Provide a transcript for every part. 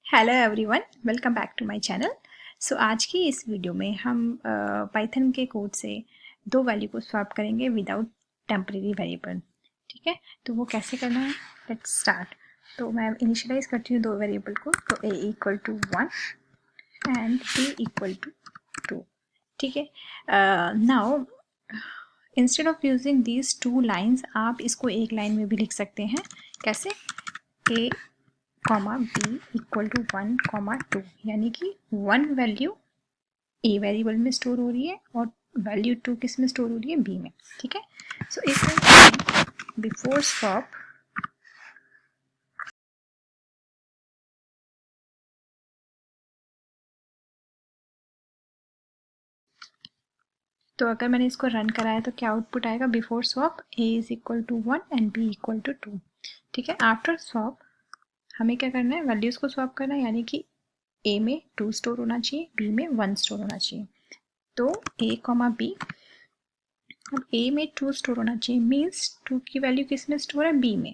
Hello everyone, welcome back to my channel. So आज की इस वीडियो में हम पाइथन के कोड से दो वैल्यू को स्वैप करेंगे विदाउट टेम्परेरी वेरिएबल। ठीक है, तो वो कैसे करना है, लेट्स स्टार्ट। तो मैं इनिशियलाइज करती हूँ दो वेरिएबल को, तो a equal to 1 and b equal to 2। ठीक है, now instead of using these two lines आप इसको एक लाइन में भी लिख सकते हैं। कैसे? a comma b equal to 1 comma 2, यानी कि 1 वैल्यू ए वेरिएबल में स्टोर हो रही है और वैल्यू 2 किस में स्टोर हो रही है, बी में। ठीक है, सो इसमें बिफोर स्वैप तो अगर मैंने इसको रन कराया तो क्या आउटपुट आएगा? Before swap a is equal to 1 and b equal to 2। ठीक है, आफ्टर स्वैप हमें क्या करना है, वैल्यूज को स्वैप करना है, यानी कि ए में 2 स्टोर होना चाहिए, बी में 1 स्टोर होना चाहिए। तो ए कॉमा बी, अब ए में 2 स्टोर होना चाहिए, मीन्स 2 की वैल्यू किस में स्टोर है, बी में।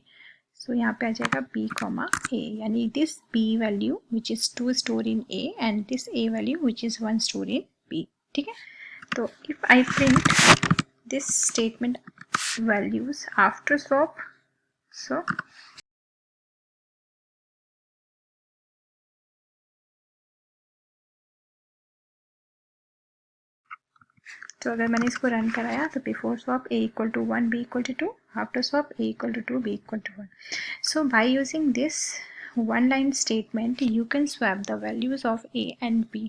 सो यहाँ पे आ जाएगा b कॉमा ए, यानी this b value which is 2 store in a and this a value which is 1 store in b। ठीक है, तो if I print this statement values after swap, so तो अगर मैंने इसको रन कराया तो before swap a equal to 1 b equal to 2, after swap a equal to 2 b equal to 1। so by using this one line statement you can swap the values of a and b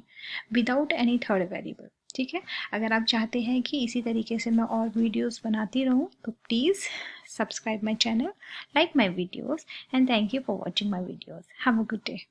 without any third variable। ठीक है, अगर आप चाहते हैं कि इसी तरीके से मैं और वीडियोस बनाती रहूं तो please subscribe my channel, like my videos and thank you for watching my videos. Have a good day.